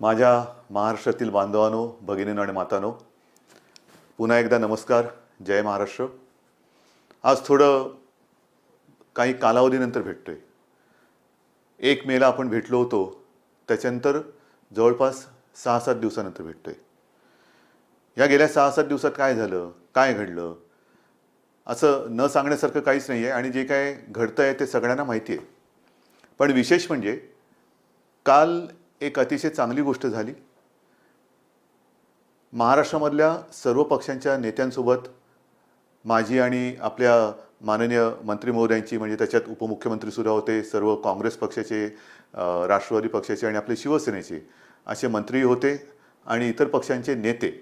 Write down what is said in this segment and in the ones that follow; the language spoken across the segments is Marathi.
माझ्या महाराष्ट्रातील बांधवांनो, भगिनींनो आणि मातांनो, पुन्हा एकदा नमस्कार. जय महाराष्ट्र. आज थोडं काही कालावधीनंतर भेटतोय. 1 मेला आपण भेटलो होतो, त्याच्यानंतर जवळपास 6-7 दिवसानंतर भेटतोय. या गेल्या 6-7 दिवसात काय झालं, काय घडलं, असं न सांगण्यासारखं काहीच नाही आहे आणि जे काय घडतं आहे ते सगळ्यांना माहिती आहे. पण विशेष म्हणजे काल एक अतिशय चांगली गोष्ट झाली. महाराष्ट्रामधल्या सर्व पक्षांच्या नेत्यांसोबत माझी आणि आपल्या माननीय मंत्री महोदयांची, म्हणजे त्याच्यात उपमुख्यमंत्रीसुद्धा होते, सर्व काँग्रेस पक्षाचे, राष्ट्रवादी पक्षाचे आणि आपले शिवसेनेचे असे मंत्री होते आणि इतर पक्षांचे नेते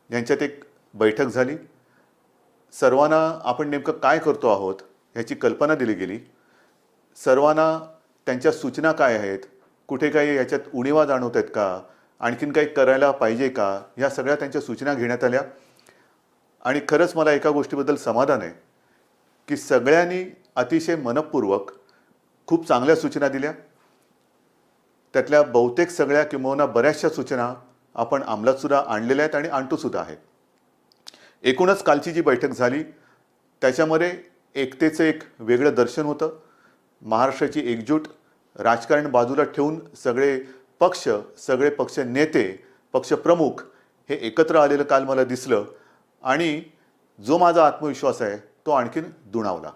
यांच्यात एक बैठक झाली. सर्वांना आपण नेमकं काय करतो आहोत ह्याची कल्पना दिली गेली. सर्वांना त्यांच्या सूचना काय आहेत, कुठे काही याच्यात उणिवा जाणवत आहेत का, आणखीन काही करायला पाहिजे का, ह्या सगळ्या त्यांच्या सूचना घेण्यात आल्या. आणि खरंच मला एका गोष्टीबद्दल समाधान आहे की सगळ्यांनी अतिशय मनपूर्वक खूप चांगल्या सूचना दिल्या. त्यातल्या बहुतेक सगळ्या किंवा बऱ्याचशा सूचना आपण अंमलातसुद्धा आणलेल्या आहेत आणि आणतोसुद्धा आहे. एकूणच कालची जी बैठक झाली त्याच्यामध्ये एकतेचं एक वेगळं दर्शन होतं. महाराष्ट्राची एकजूट, राजकारण बाजूला ठेवून सगळे पक्ष नेते, पक्षप्रमुख हे एकत्र आलेलं काल मला दिसलं आणि जो माझा आत्मविश्वास आहे तो आणखीन दुणावला.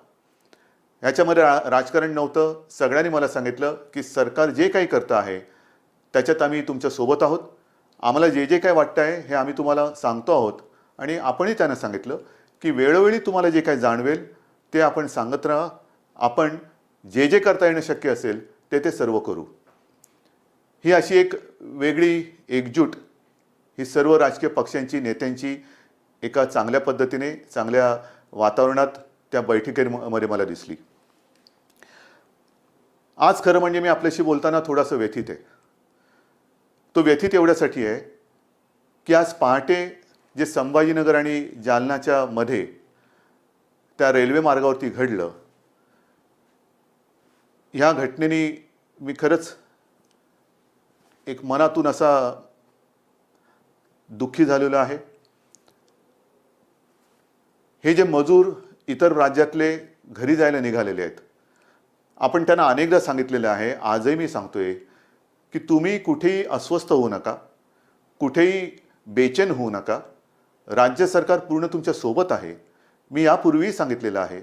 ह्याच्यामध्ये राजकारण नव्हतं. सगळ्यांनी मला सांगितलं की सरकार जे काही करतं आहे त्याच्यात आम्ही तुमच्या सोबत आहोत. आम्हाला जे जे काय वाटतं आहे हे आम्ही तुम्हाला सांगतो आहोत आणि आपणही त्यांना सांगितलं की वेळोवेळी तुम्हाला जे काही जाणवेल ते आपण सांगत राहा. आपण जे जे करता येणं शक्य असेल ते सर्व करू. ही अशी एक वेगळी एकजूट ही सर्व राजकीय पक्षांची, नेत्यांची एका चांगल्या पद्धतीने, चांगल्या वातावरणात त्या बैठकीमध्ये मला दिसली. आज खरं म्हणजे मी आपल्याशी बोलताना थोडासा व्यथित आहे. तो व्यथित एवढ्यासाठी आहे की आज पहाटे जे संभाजीनगर आणि जालनाच्या मध्ये त्या रेल्वे मार्गावरती घडलं, ह्या घटनेने मी खरंच एक मनातून असा दुःखी झालेलो आहे. हे जे मजूर इतर राज्यातले घरी जायला निघालेले आहेत, आपण त्यांना अनेकदा सांगितलेलं आहे, आजही मी सांगतोय की तुम्ही कुठेही अस्वस्थ होऊ नका, कुठेही बेचैन होऊ नका. राज्य सरकार पूर्ण तुमच्या सोबत आहे. मी यापूर्वीही सांगितलेलं आहे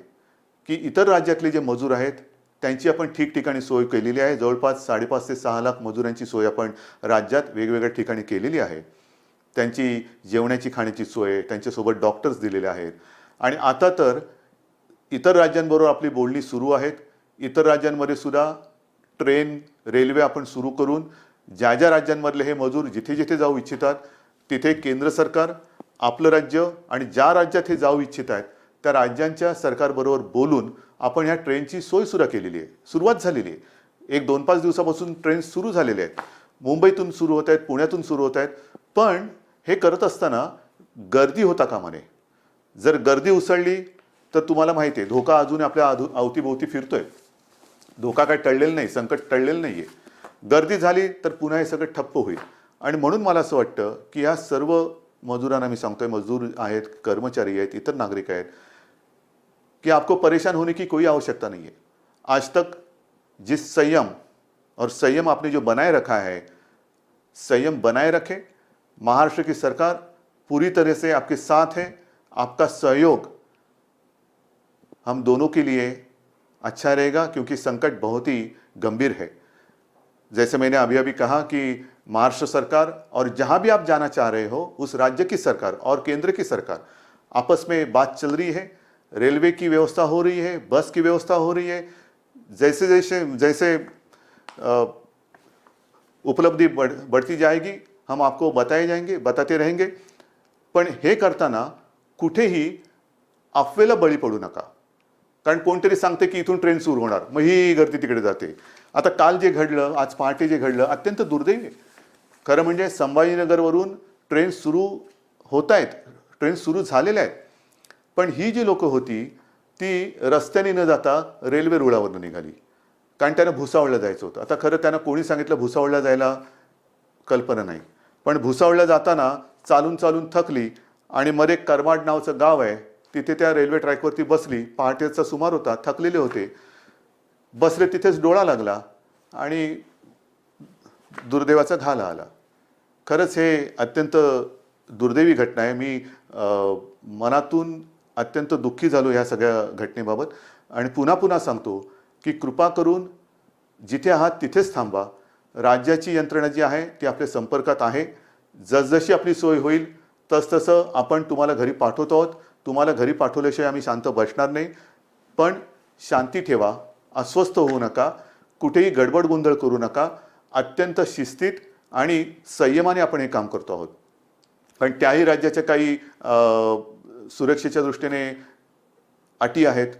की इतर राज्यातले जे मजूर आहेत त्यांची आपण ठिकठिकाणी सोय केलेली आहे. जवळपास 5.5 ते 6 लाख मजुरांची सोय आपण राज्यात वेगवेगळ्या ठिकाणी केलेली आहे. त्यांची जेवणाची, खाण्याची सोय, त्यांच्यासोबत डॉक्टर्स दिलेले आहेत. आणि आता तर इतर राज्यांबरोबर आपली बोलणी सुरू आहेत. इतर राज्यांमध्ये सुद्धा ट्रेन, रेल्वे आपण सुरू करून ज्या ज्या राज्यांमधले हे मजूर जिथे जिथे जाऊ इच्छितात तिथे केंद्र सरकार, आपलं राज्य आणि ज्या राज्यात हे जाऊ इच्छित आहेत त्या राज्यांच्या सरकारबरोबर बोलून आपण ह्या ट्रेनची सोयसुद्धा केलेली आहे. सुरुवात झालेली आहे. 1-2-5 दिवसापासून ट्रेन सुरू झालेल्या आहेत. मुंबईतून सुरू होत आहेत, पुण्यातून सुरू होत आहेत. पण हे करत असताना गर्दी होता कामा नये. जर गर्दी उसळली तर तुम्हाला माहिती आहे धोका अजून आपल्या अवतीभोवती फिरतोय. धोका काय टळलेला नाही, संकट टळलेलं नाही आहे. गर्दी झाली तर पुन्हा हे सगळं ठप्प होईल. आणि म्हणून मला असं वाटतं की या सर्व मजुरांना मी सांगतोय, मजदूर आहेत, कर्मचारी आहेत, इतर नागरिक आहेत, कि आपको परेशान होने की कोई आवश्यकता नहीं है. आज तक जिस संयम आपने जो बनाए रखा है, संयम बनाए रखे. महाराष्ट्र की सरकार पूरी तरह से आपके साथ है. आपका सहयोग हम दोनों के लिए अच्छा रहेगा क्योंकि संकट बहुत ही गंभीर है. जैसे मैंने अभी अभी कहा कि महाराष्ट्र सरकार और जहां भी आप जाना चाह रहे हो उस राज्य की सरकार और केंद्र की सरकार आपस में बात चल रही है. रेलवे की व्यवस्था हो रही है, बस की व्यवस्था हो रही है. जैसे उपलब्धि बढ़ती जाएगी हम आपको बताते रहेंगे. पण हे करताना कुठेही अफवेला बळी पडू नका. कारण कोणतरी सांगते की इथून ट्रेन सुरू होणार, मग ही गर्दी तिकडे जाते. आता काल जे घडलं, आज पहाटे जे घडलं, अत्यंत दुर्दैवी आहे. खरं म्हणजे संभाजीनगरवरून ट्रेन सुरू होत आहेत, ट्रेन सुरू झालेल्या आहेत. पण ही जी लोक होती ती रस्त्याने न जाता रेल्वे रुळावरून निघाली. कारण त्यांना भुसावळला जायचं होतं. आता खरं त्यांना कोणी सांगितलं भुसावळला जायला, कल्पना नाही. पण भुसावळला जाताना चालून चालून थकली आणि मध्ये करमाड नावचं गाव आहे, तिथे त्या रेल्वे ट्रॅकवरती बसली. पहाटेचा सुमार होता, थकलेले होते, बसले, तिथेच डोळा लागला आणि दुर्दैवाचा घाला आला. खरंच हे अत्यंत दुर्दैवी घटना आहे. मी मनातून अत्यंत दुःखी झालो ह्या सगळ्या घटनेबाबत आणि पुन्हा पुन्हा सांगतो की कृपा करून जिथे आहात तिथेच थांबा. राज्याची यंत्रणा जी आहे ती आपल्या संपर्कात आहे. जसजशी आपली सोय होईल तसतसं आपण तुम्हाला घरी पाठवतो आहोत. तुम्हाला घरी पाठवल्याशिवाय आम्ही शांत बसणार नाही. पण शांती ठेवा, अस्वस्थ होऊ नका, कुठेही गडबड गोंधळ करू नका. अत्यंत शिस्तीत आणि संयमाने आपण हे काम करतो आहोत. पण त्याही राज्याच्या काही सुरक्षेच्या दृष्टीने अटी आहेत,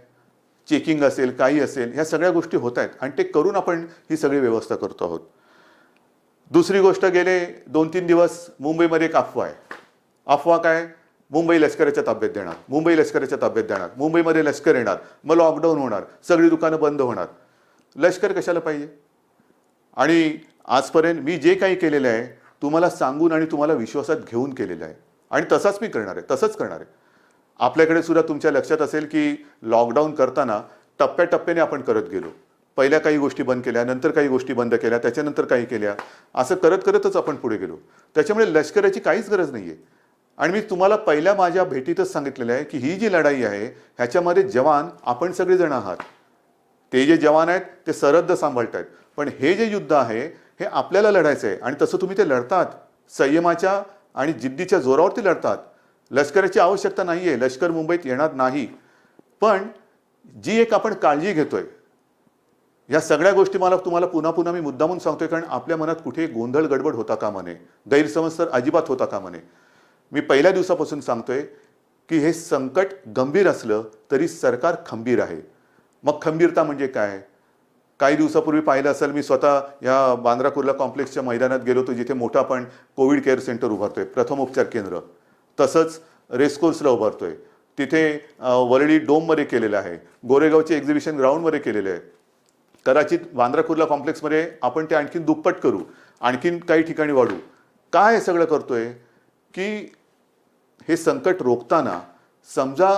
चेकिंग असेल, काही असेल, ह्या सगळ्या गोष्टी होत आहेत आणि ते करून आपण ही सगळी व्यवस्था करतो आहोत. दुसरी गोष्ट, गेले 2-3 दिवस मुंबईमध्ये एक अफवा आहे. अफवा काय? मुंबई लष्कराच्या ताब्यात देणार, मुंबई लष्कराच्या ताब्यात देणार, मुंबईमध्ये लष्कर येणार, मग लॉकडाऊन होणार, सगळी दुकानं बंद होणार. लष्कर कशाला पाहिजे? आणि आजपर्यंत मी जे काही केलेलं आहे तुम्हाला सांगून आणि तुम्हाला विश्वासात घेऊन केलेलं आहे आणि तसाच मी करणार आहे, तसंच करणार आहे. आपल्याकडे सुद्धा तुमच्या लक्षात असेल की लॉकडाऊन करताना टप्प्याटप्प्याने आपण करत गेलो. पहिल्या काही गोष्टी बंद केल्या, नंतर काही गोष्टी बंद केल्या, त्याच्यानंतर काही केल्या, असं करत करतच आपण पुढे गेलो. त्याच्यामुळे लष्कराची काहीच गरज नाही आहे. आणि मी तुम्हाला पहिल्या माझ्या भेटीतच सांगितलेलं आहे की ही जी लढाई आहे ह्याच्यामध्ये जवान आपण सगळेजण आहात. ते जे जवान आहेत ते सरहद्द सांभाळत आहेत, पण हे जे युद्ध आहे हे आपल्याला लढायचं आहे आणि तसं तुम्ही ते लढतात. संयमाच्या आणि जिद्दीच्या जोरावरती लढतात. लष्कराची आवश्यकता नाही आहे, लष्कर मुंबईत येणार नाही. पण जी एक आपण काळजी घेतोय, या सगळ्या गोष्टी मला तुम्हाला पुन्हा पुन्हा मी मुद्दामून सांगतोय, कारण आपल्या मनात कुठे गोंधळ गडबड होता कामा नये, गैरसमज तर अजिबात होता कामा नये. मी पहिल्या दिवसापासून सांगतोय की हे संकट गंभीर असलं तरी सरकार खंबीर आहे. मग खंबीरता म्हणजे काय? काही दिवसापूर्वी पाहिलं असेल, मी स्वतः या बांद्रा कुर्ला कॉम्प्लेक्सच्या मैदानात गेलो होतो, जिथे मोठा आपण कोविड केअर सेंटर उभारतोय, प्रथम उपचार केंद्र. तसंच रेसकोर्सला उभारतोय, तिथे वरळी डोममध्ये केलेलं आहे, गोरेगावचे एक्झिबिशन ग्राउंडमध्ये केलेले आहे. कदाचित बांद्रा कुर्ला कॉम्प्लेक्समध्ये आपण ते आणखीन दुप्पट करू, आणखीन काही ठिकाणी वाढू. काय हे सगळं करतोय की हे संकट रोखताना समजा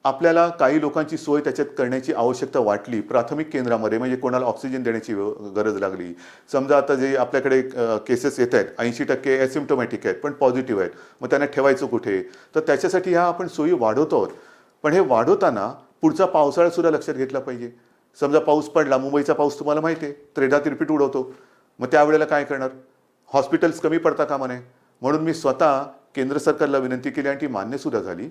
आपल्याला काही लोकांची सोय त्याच्यात करण्याची आवश्यकता वाटली, प्राथमिक केंद्रामध्ये, म्हणजे कोणाला ऑक्सिजन देण्याची गरज लागली, समजा आता जे आपल्याकडे केसेस येत आहेत 80% ॲसिम्प्टोमॅटिक आहेत पण पॉझिटिव्ह आहेत, मग त्यांना ठेवायचं कुठे? तर त्याच्यासाठी ह्या आपण सोयी वाढवतो आहोत. पण हे वाढवताना पुढचा पावसाळा सुद्धा लक्षात घेतला पाहिजे. समजा पाऊस पडला, मुंबईचा पाऊस तुम्हाला माहिती आहे, त्रेधा तिरपीट उडवतो, मग त्यावेळेला काय करणार? हॉस्पिटल्स कमी पडता कामा नये. म्हणून मी स्वतः केंद्र सरकारला विनंती केली आणि ती मान्य सुद्धा झाली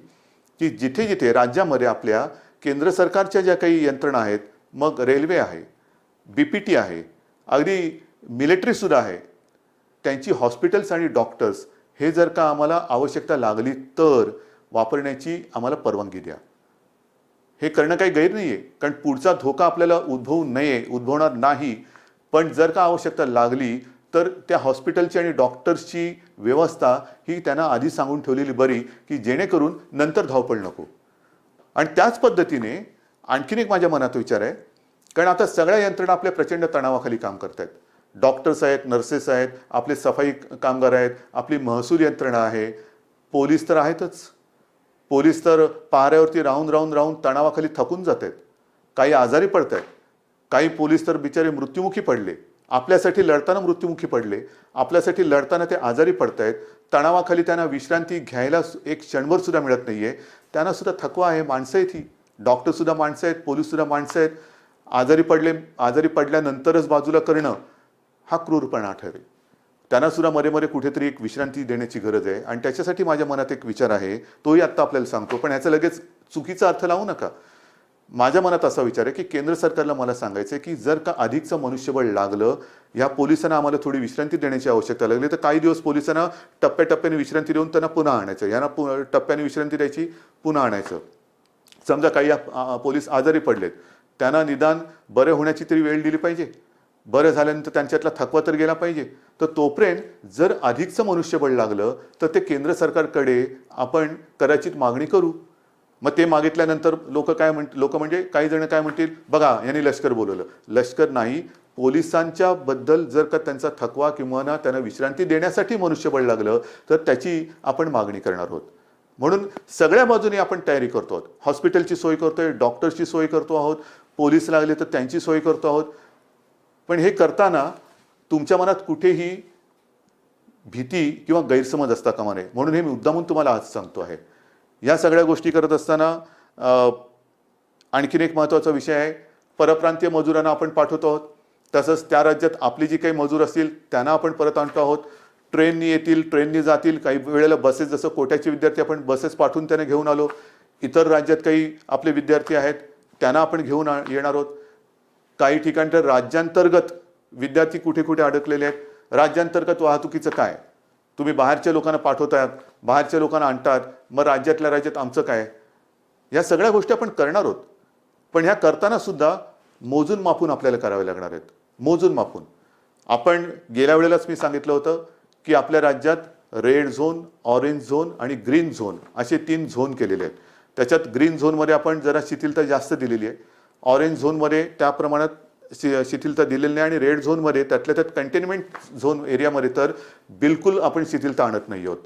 की जिथे जिथे राज्यामध्ये आपल्या केंद्र सरकारच्या ज्या काही यंत्रणा आहेत, मग रेल्वे आहे, BPT आहे, अगदी मिलिटरीसुद्धा आहे, त्यांची हॉस्पिटल्स आणि डॉक्टर्स हे जर का आम्हाला आवश्यकता लागली तर वापरण्याची आम्हाला परवानगी द्या. हे करणं काही गैर नाही आहे, कारण पुढचा धोका आपल्याला उद्भवू नये, उद्भवणार नाही. पण जर का आवश्यकता लागली तर त्या हॉस्पिटलची आणि डॉक्टर्सची व्यवस्था ही त्यांना आधी सांगून ठेवलेली बरी, की जेणेकरून नंतर धावपळ नको. आणि त्याच पद्धतीने आणखीन एक माझ्या मनात विचार आहे, कारण आता सगळ्या यंत्रणा आपल्या प्रचंड तणावाखाली काम करत आहेत. डॉक्टर्स आहेत, नर्सेस आहेत, आपले सफाई कामगार आहेत, आपली महसूल यंत्रणा आहे, पोलीस तर आहेतच. पोलीस तर पाऱ्यावरती राहून राहून राहून तणावाखाली थकून जात आहेत, काही आजारी पडत आहेत, काही पोलीस तर बिचारे मृत्युमुखी पडले, आपल्यासाठी लढताना मृत्युमुखी पडले, आपल्यासाठी लढताना ते आजारी पडत आहेत. तणावाखाली त्यांना विश्रांती घ्यायला एक क्षणभर सुद्धा मिळत नाही आहे. त्यांना सुद्धा थकवा आहे. माणसं आहेत ही, डॉक्टरसुद्धा माणसं आहेत, पोलीससुद्धा माणसं आहेत. आजारी पडल्यानंतरच बाजूला करणं हा क्रूरपणा ठरेल. त्यांना सुद्धा मध्ये मध्ये कुठेतरी एक विश्रांती देण्याची गरज आहे आणि त्याच्यासाठी माझ्या मनात एक विचार आहे, तोही आत्ता आपल्याला सांगतो, पण ह्याचा लगेच चुकीचा अर्थ लावू नका. माझ्या मनात असा विचार आहे की केंद्र सरकारला मला सांगायचं आहे की जर का अधिकचं मनुष्यबळ लागलं, ह्या पोलिसांना आम्हाला थोडी विश्रांती देण्याची आवश्यकता लागली, तर काही दिवस पोलिसांना टप्प्याटप्प्याने विश्रांती देऊन त्यांना पुन्हा आणायचं, यांना टप्प्याने विश्रांती द्यायची, पुन्हा आणायचं. समजा काही पोलीस आजारी पडलेत, त्यांना निदान बरे होण्याची तरी वेळ दिली पाहिजे, बरं झाल्यानंतर त्यांच्यातला थकवा तर गेला पाहिजे. तर तोपर्यंत जर अधिकचं मनुष्यबळ लागलं तर ते केंद्र सरकारकडे आपण कदाचित मागणी करू. मग ते मागितल्यानंतर लोक म्हणजे काही जण काय म्हणतील, बघा यांनी लष्कर बोलवलं. लष्कर नाही, पोलिसांच्या बद्दल जर का त्यांचा थकवा किंवा ना त्यांना विश्रांती देण्यासाठी मनुष्यबळ लागलं तर त्याची आपण मागणी करणार आहोत. म्हणून सगळ्या बाजूने आपण तयारी करतो आहोत. हॉस्पिटलची सोय करतोय, डॉक्टर्सची सोय करतो आहोत, पोलीस लागले तर त्यांची सोय करतो आहोत. पण हे करताना तुमच्या मनात कुठेही भीती किंवा गैरसमज असता कामा नये, म्हणून हे मी मुद्दामून तुम्हाला आज सांगतो आहे. या सगळ्या गोष्टी करत असताना आणखीन एक महत्त्वाचा विषय आहे, परप्रांतीय मजुरांना आपण पाठवतो आहोत. तसंच त्या राज्यात आपली जी काही मजूर असतील त्यांना आपण परत आणतो आहोत. ट्रेननी येतील, ट्रेननी जातील, काही वेळेला बसेस, जसं कोट्याचे विद्यार्थी आपण बसेस पाठवून त्यांना घेऊन आलो. इतर राज्यात काही आपले विद्यार्थी आहेत त्यांना आपण घेऊन येणार आहोत. काही ठिकाणी तर राज्यांतर्गत विद्यार्थी कुठे कुठे अडकलेले आहेत. राज्यांतर्गत वाहतुकीचं काय, तुम्ही बाहेरच्या लोकांना पाठवतात, बाहेरच्या लोकांना आणतात, मग राज्यातल्या राज्यात आमचं काय, या सगळ्या गोष्टी आपण करणार आहोत. पण ह्या करताना सुद्धा मोजून मापून आपल्याला करावे लागणार आहेत. मोजून मापून. आपण गेल्या वेळेलाच मी सांगितलं होतं की आपल्या राज्यात रेड झोन, ऑरेंज झोन आणि ग्रीन झोन असे 3 झोन केलेले आहेत. त्याच्यात ग्रीन झोनमध्ये आपण जरा शिथिलता जास्त दिलेली आहे, ऑरेंज झोनमध्ये त्या प्रमाणात शिथिलता दिलेली नाही, आणि रेड झोनमध्ये त्यातल्या त्यात कंटेनमेंट झोन एरियामध्ये तर बिलकुल आपण शिथिलता आणत नाही आहोत,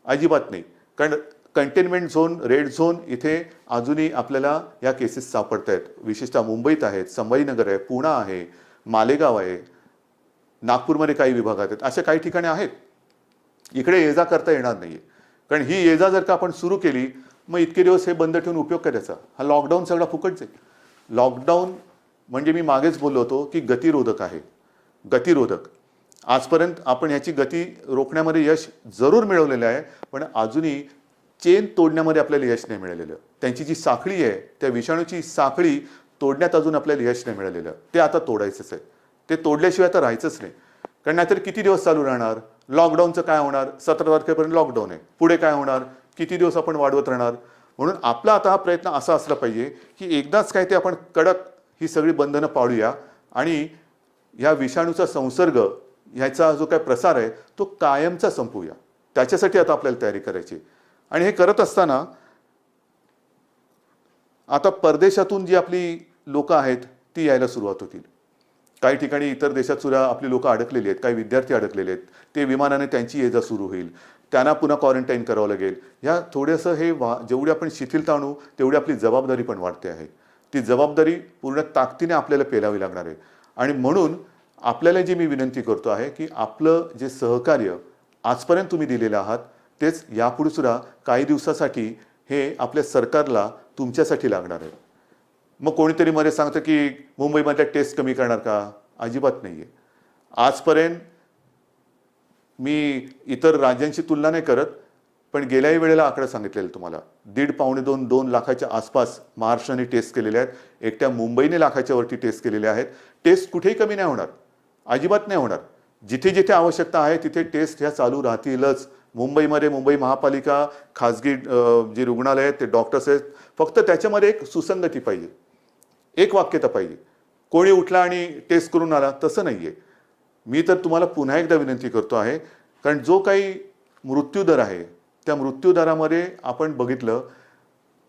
अजिबात नाही. कारण कंटेनमेंट झोन, रेड झोन इथे अजूनही आपल्याला या केसेस सापडत आहेत. विशेषतः मुंबईत आहेत, संभाजीनगर आहे, पुणे आहे, मालेगाव आहे, नागपूरमध्ये काही विभागात आहेत, अशा काही ठिकाणी आहेत. इकडे ये जा करता येणार नाहीये. कारण ही ये जा जर का आपण सुरू केली मग इतके दिवस हे बंद ठेवून उपयोग करायचा. हा लॉकडाऊन सगळा फुकटच आहे. लॉकडाऊन म्हणजे मी मागेच बोललो होतो की गतिरोधक आहे, गतिरोधक. आजपर्यंत आपण याची गती रोखण्यामध्ये यश जरूर मिळवलेलं आहे, पण अजूनही चेन तोडण्यामध्ये आपल्याला यश नाही मिळालेलं. त्यांची जी साखळी आहे, त्या विषाणूची साखळी तोडण्यात अजून आपल्याला यश नाही मिळालेलं. ते आता तोडायचंच आहे. ते तोडल्याशिवाय आता राहायचंच नाही. कारण नाहीतर किती दिवस चालू राहणार. लॉकडाऊनचं काय होणार, 17 तारखेपर्यंत लॉकडाऊन आहे, पुढे काय होणार, किती दिवस आपण वाढवत राहणार. म्हणून आपला आता हा प्रयत्न असा असला पाहिजे की एकदाच काय ते आपण कडक ही सगळी बंधनं पाळूया आणि या विषाणूचा संसर्ग, ह्याचा जो काय प्रसार आहे तो कायमचा संपवूया. त्याच्यासाठी आता आपल्याला तयारी करायची. आणि हे करत असताना आता परदेशातून जी आपली लोक आहेत ती यायला सुरुवात होतील. काही ठिकाणी इतर देशात सुद्धा आपली लोक अडकलेली आहेत, काही विद्यार्थी अडकलेले आहेत. ते विमानाने त्यांची ये जा सुरू होईल, त्यांना पुन्हा क्वारंटाईन करावं लागेल. ह्या थोडंसं हे जेवढी आपण शिथिलता आणू तेवढी आपली जबाबदारी पण वाढते आहे. ती जबाबदारी पूर्ण ताकदीने आपल्याला पेलावी लागणार आहे. आणि म्हणून आपल्याला जी मी विनंती करतो आहे की आपलं जे सहकार्य आजपर्यंत तुम्ही दिलेलं आहात तेच यापुढे सुद्धा काही दिवसासाठी हे आपल्या सरकारला तुमच्यासाठी लागणार आहे. मग कोणीतरी मध्ये सांगतं की मुंबईमधल्या टेस्ट कमी करणार का, अजिबात नाही आहे. आजपर्यंत मी इतर राज्यांची तुलना नाही करत, पण गेल्याही वेळेला आकडा सांगितलेला तुम्हाला, 1.5-2 लाखाच्या आसपास महाराष्ट्राने टेस्ट केलेले आहेत. एकट्या मुंबईने लाखाच्या वरती टेस्ट केलेले आहेत. टेस्ट कुठेही कमी नाही होणार, अजिबात नाही होणार. जिथे जिथे आवश्यकता आहे तिथे टेस्ट ह्या चालू राहतीलच. मुंबईमध्ये मुंबई महापालिका, खाजगी जी रुग्णालय आहेत, ते डॉक्टर्स आहेत, फक्त त्याच्यामध्ये एक सुसंगती पाहिजे, एक वाक्यता पाहिजे. कोणी उठला आणि टेस्ट करून आला तसं नाही आहे. मी तर तुम्हाला पुन्हा एकदा विनंती करतो आहे, कारण जो काही मृत्यूदर आहे त्या मृत्यूदरामध्ये आपण बघितलं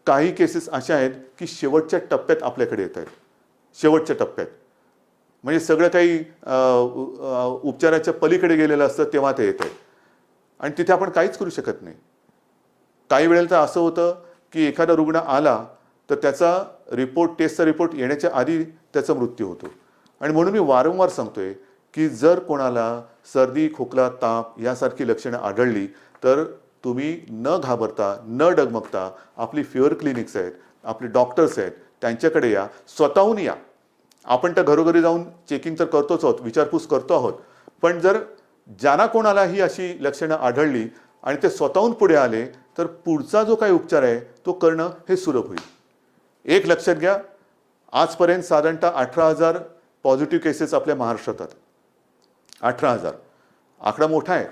काही केसेस अशा आहेत की शेवटच्या टप्प्यात आपल्याकडे येत आहेत. शेवटच्या टप्प्यात म्हणजे सगळं काही उपचाराच्या पलीकडे गेलेलं असतं तेव्हा ते येत आहे आणि तिथे आपण काहीच करू शकत नाही. काही वेळेला तर असं होतं की एखादा रुग्ण आला तर त्याचा रिपोर्ट, टेस्टचा रिपोर्ट येण्याच्या आधी त्याचा मृत्यू होतो. आणि म्हणून मी वारंवार सांगतोय की जर कोणाला सर्दी, खोकला, ताप यासारखी लक्षणं आढळली तर तुम्ही न घाबरता, न डगमगता आपली फिअर क्लिनिक्स आहेत, आपले डॉक्टर्स आहेत, त्यांच्याकडे या, स्वतःहून या. आपण तर घरोघरी जाऊन चेकिंग तर करतोच आहोत, विचारपूस करतो आहोत, पण जर ज्यांना कोणालाही अशी लक्षणं आढळली आणि ते स्वतःहून पुढे आले तर पुढचा जो काही उपचार आहे तो करणं हे सुलभ होईल. एक लक्षात घ्या, आजपर्यंत साधारणतः 18,000 पॉझिटिव्ह केसेस आपल्या महाराष्ट्रात आहेत. 18,000 आकडा मोठा आहे,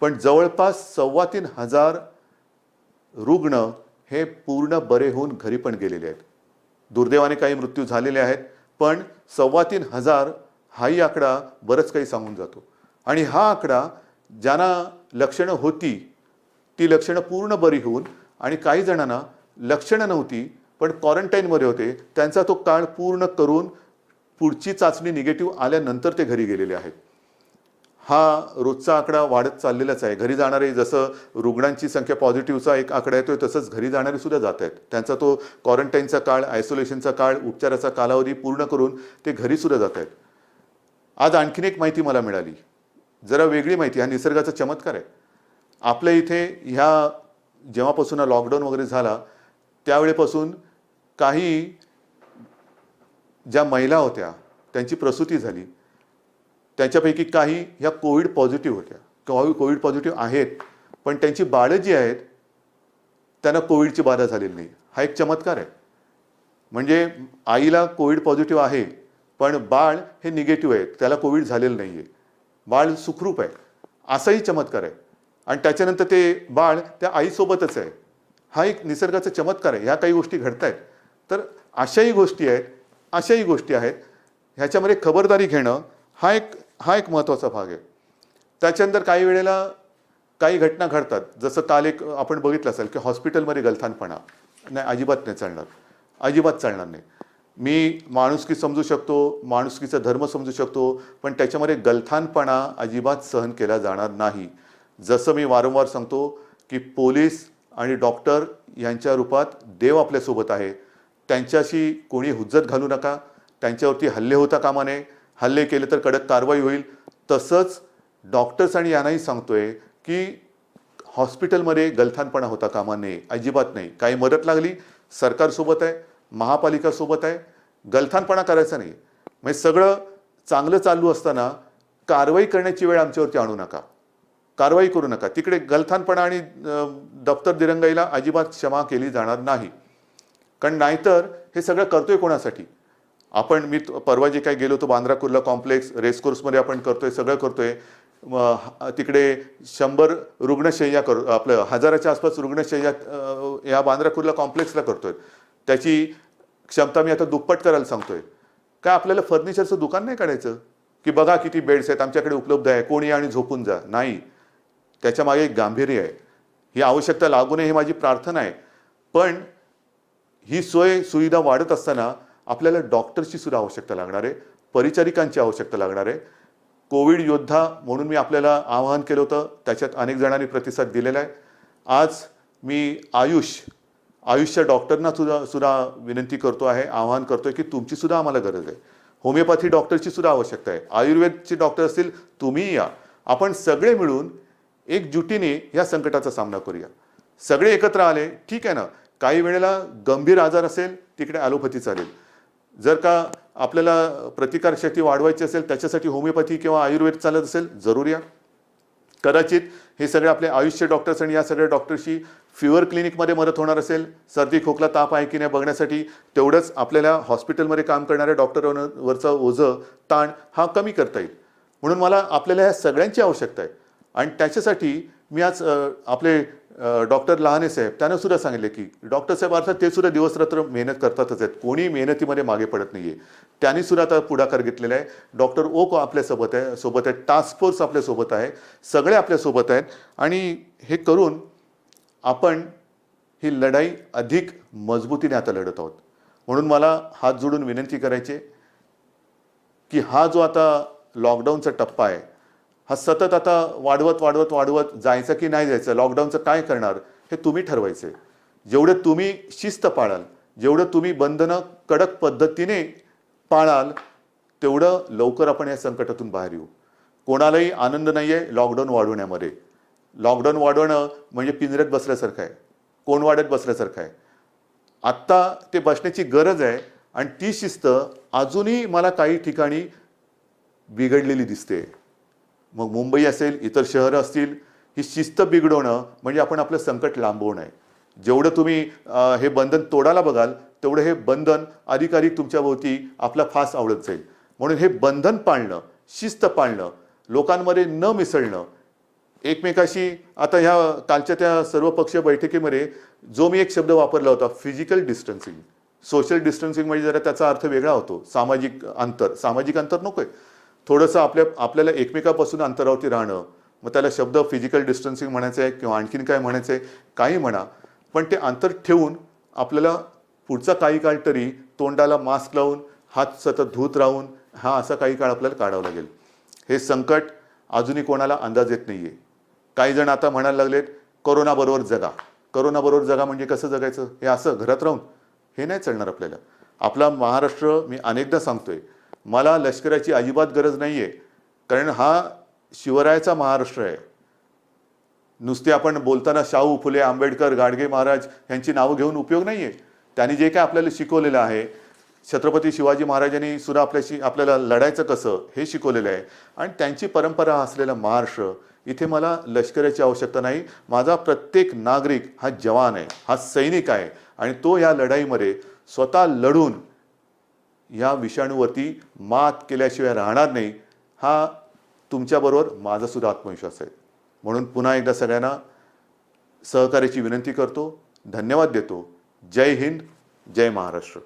पण जवळपास 3,25,000 रुग्ण हे पूर्ण बरे होऊन घरी पण गेलेले आहेत. दुर्दैवाने काही मृत्यू झालेले आहेत, पण 3,25,000 हाही आकडा बरंच काही सांगून जातो. आणि हा आकडा ज्यांना लक्षणं होती ती लक्षणं पूर्ण बरी होऊन, आणि काही जणांना लक्षणं नव्हती पण क्वारंटाईनमध्ये होते, त्यांचा तो काळ पूर्ण करून पुढची चाचणी निगेटिव्ह आल्यानंतर ते घरी गेलेले आहेत. हा रोजचा आकडा वाढत चाललेलाच आहे. घरी जाणारे, जसं रुग्णांची संख्या पॉझिटिव्हचा एक आकडा येतोय तसंच घरी जाणारे सुद्धा जात आहेत. त्यांचा तो क्वारंटाईनचा काळ, आयसोलेशनचा काळ, उपचाराचा कालावधी पूर्ण करून ते घरी सुद्धा जात आहेत. आज आणखीन एक माहिती मला मिळाली, जरा वेगळी माहिती. हा निसर्गाचा चमत्कार आहे. आपल्या इथे ह्या जेव्हापासून हा लॉकडाऊन वगैरे झाला त्यावेळेपासून काही ज्या महिला होत्या त्यांची प्रसूती झाली, त्याच्यापैकी काही ह्या कोविड पॉझिटिव्ह होत्या, कोविड पॉझिटिव्ह आहेत, पण त्यांची बाळं जी आहेत त्यांना कोविडची बाधा झालेली नाही. हा एक चमत्कार आहे. म्हणजे आईला कोविड पॉझिटिव्ह आहे पण बाळ हे निगेटिव्ह आहे, त्याला कोविड झालेलं नाही आहे, बाळ सुखरूप आहे, असाही चमत्कार आहे. आणि त्याच्यानंतर ते बाळ त्या आईसोबतच आहे. हा एक निसर्गाचा चमत्कार आहे. ह्या काही गोष्टी घडत आहेत. तर अशाही गोष्टी आहेत. ह्याच्यामध्ये खबरदारी घेणं हा एक महत्त्वाचा भाग आहे. त्याच्यानंतर काही वेळेला काही घटना घडतात, जसं काल एक आपण बघितलं असेल की हॉस्पिटलमध्ये गलथानपणा. नाही, अजिबात चालणार नाही. मी माणुसकी समजू शकतो, माणुसकीचा धर्म समजू शकतो, पण त्याच्यामध्ये गलथानपणा अजिबात सहन केला जाणार नाही. जसं मी वारंवार सांगतो की पोलीस आणि डॉक्टर यांच्या रूपात देव आपल्यासोबत आहे. त्यांच्याशी कोणी हुज्जत घालू नका, त्यांच्यावरती हल्ले होता कामा नये. हल्ले केले तर कडक कारवाई होईल. तसंच डॉक्टर्स आणि यांनाही सांगतोय की हॉस्पिटलमध्ये गलथानपणा होता कामा नये, अजिबात नाही. काही मदत लागली, सरकारसोबत आहे, महापालिकासोबत आहे, गलथानपणा करायचा नाही. म्हणजे सगळं चांगलं चालू असताना कारवाई करण्याची वेळ आमच्यावरती आणू नका, कारवाई करू नका. तिकडे गलथानपणा आणि दप्तर दिरंगाईला अजिबात क्षमा केली जाणार नाही. कारण नाहीतर हे सगळं करतोय कोणासाठी? मी परवा जे काही गेलो होतो बांद्रा कुर्ला कॉम्प्लेक्स रेसकोर्समध्ये आपण करतोय, सगळं करतोय. तिकडे 100 रुग्णशय्या आपलं 1000च्या आसपास रुग्णशय्या या बांद्रा कुर्ला कॉम्प्लेक्सला करतोय. त्याची क्षमता मी आता दुप्पट करायला सांगतोय. काय आपल्याला फर्निचरचं दुकान नाही काढायचं की बघा किती बेड्स आहेत आमच्याकडे उपलब्ध आहे, कोणी आणि झोपून जा? नाही, त्याच्या मागे एक गांभीर्य आहे. ही आवश्यकता लागू नये ही माझी प्रार्थना आहे. पण ही सोय सुविधा वाढत असताना आपल्याला डॉक्टरची सुद्धा आवश्यकता लागणार आहे, परिचारिकांची आवश्यकता लागणार आहे. कोविड योद्धा म्हणून मी आपल्याला आवाहन केलं होतं, त्याच्यात अनेक जणांनी प्रतिसाद दिलेला आहे. आज मी आयुषच्या डॉक्टरना सुद्धा विनंती करतो आहे, आवाहन करतोय की तुमची सुद्धा आम्हाला गरज आहे. होमिओपॅथी डॉक्टरची सुद्धा आवश्यकता आहे. आयुर्वेदचे डॉक्टर असतील, तुम्ही या. आपण सगळे मिळून एकजुटीने या संकटाचा सामना करूया. सगळे एकत्र आले, ठीक आहे ना. काही वेळेला गंभीर आजार असेल तिकडे ॲलोपॅथी चालेल. जर का आपल्याला प्रतिकारशक्ती वाढवायची असेल त्याच्यासाठी होमिओपॅथी किंवा आयुर्वेद चालत असेल, जरूर या. कदाचित हे सगळे आपले आयुषचे डॉक्टर्स आणि या सगळ्या डॉक्टरशी फिवर क्लिनिकमध्ये मदत होणार असेल, सर्दी खोकला ताप आहे की नाही बघण्यासाठी, तेवढंच आपल्याला हॉस्पिटलमध्ये काम करणाऱ्या डॉक्टरांवरचा ओझं ताण हा कमी करता येईल. म्हणून मला आपल्याला ह्या सगळ्यांची आवश्यकता आहे. आणि त्याच्यासाठी मी आज आपले डॉक्टर लहाने साहेब त्यांना सुद्धा सांगितले की डॉक्टर साहेब अर्थात ते सुद्धा दिवसरात्र मेहनत करतातच आहेत, कोणी मेहनतीमध्ये मागे पडत नाहीये. त्यांनी सुद्धा आता पुढाकार घेतलेला आहे. डॉक्टर ओक आपल्यासोबत आहे, टास्क फोर्स आपल्यासोबत आहे, सगळे आपल्यासोबत आहेत. आणि हे करून आपण ही लढाई अधिक मजबूतीने आता लढत आहोत. म्हणून मला हात जोडून विनंती करायची की हा जो आता लॉकडाऊनचा टप्पा आहे हा सतत आता वाढवत जायचं की नाही जायचं, लॉकडाऊनचं काय करणार हे तुम्ही ठरवायचं आहे. जेवढं तुम्ही शिस्त पाळाल, जेवढं तुम्ही बंधनं कडक पद्धतीने पाळाल, तेवढं लवकर आपण या संकटातून बाहेर येऊ. कोणालाही आनंद नाही आहे लॉकडाऊन वाढवण्यामध्ये. लॉकडाऊन वाढवणं म्हणजे पिंजऱ्यात बसल्यासारखं आहे, कोंडवाड्यात बसल्यासारखं आहे. आत्ता ते बसण्याची गरज आहे. आणि ती शिस्त अजूनही मला काही ठिकाणी बिघडलेली दिसते. मग मुंबई असेल, इतर शहरं असतील, ही शिस्त बिघडवणं म्हणजे आपण आपलं संकट लांबवणं आहे. जेवढं तुम्ही हे बंधन तोडायला बघाल तेवढं हे बंधन अधिकाधिक तुमच्या भोवती आपला फास आवडत जाईल. म्हणून हे बंधन पाळणं, शिस्त पाळणं, लोकांमध्ये न मिसळणं, एकमेकाशी आता ह्या कालच्या त्या सर्वपक्षीय बैठकीमध्ये जो मी एक शब्द वापरला होता, फिजिकल डिस्टन्सिंग. सोशल डिस्टन्सिंग म्हणजे जरा त्याचा अर्थ वेगळा होतो, सामाजिक अंतर नकोय. थोडंसं आपल्याला एकमेकापासून अंतरावरती राहणं, मग त्याला शब्द फिजिकल डिस्टन्सिंग म्हणायचं आहे किंवा आणखीन काय म्हणायचं आहे, काही म्हणा, पण ते अंतर ठेवून आपल्याला पुढचा काही काळ तरी तोंडाला मास्क लावून, हात सतत धूत राहून हा असा काही काळ आपल्याला काढावं लागेल. हे संकट अजूनही कोणाला अंदाज येत नाही आहे. काही जण आता म्हणायला लागलेत कोरोनाबरोबर जगा. कोरोनाबरोबर जगा म्हणजे कसं जगायचं? हे असं घरात राहून? हे नाही चालणार आपल्याला. आपला महाराष्ट्र, मी अनेकदा सांगतोय, मला लष्कराची अजिबात गरज नाही आहे, कारण हा शिवरायाचा महाराष्ट्र आहे. नुसते आपण बोलताना शाहू फुले, आंबेडकर, गाडगे महाराज यांची नावं घेऊन उपयोग नाही आहे. त्यांनी जे काय आपल्याला शिकवलेलं आहे, छत्रपती शिवाजी महाराजांनी सुद्धा आपल्याला लढायचं कसं हे शिकवलेलं आहे. आणि त्यांची परंपरा असलेला महाराष्ट्र, इथे मला लष्कराची आवश्यकता नाही. माझा प्रत्येक नागरिक हा जवान आहे, हा सैनिक आहे, आणि तो या लढाईमध्ये स्वतः लढून या विषाणूवरती मात केल्याशिवाय राहणार नाही. हा तुमच्याबरोबर माझा सुद्धा आत्मविश्वास आहे. म्हणून पुन्हा एकदा सगळ्यांना सहकार्याची विनंती करतो, धन्यवाद देतो. जय हिंद, जय महाराष्ट्र.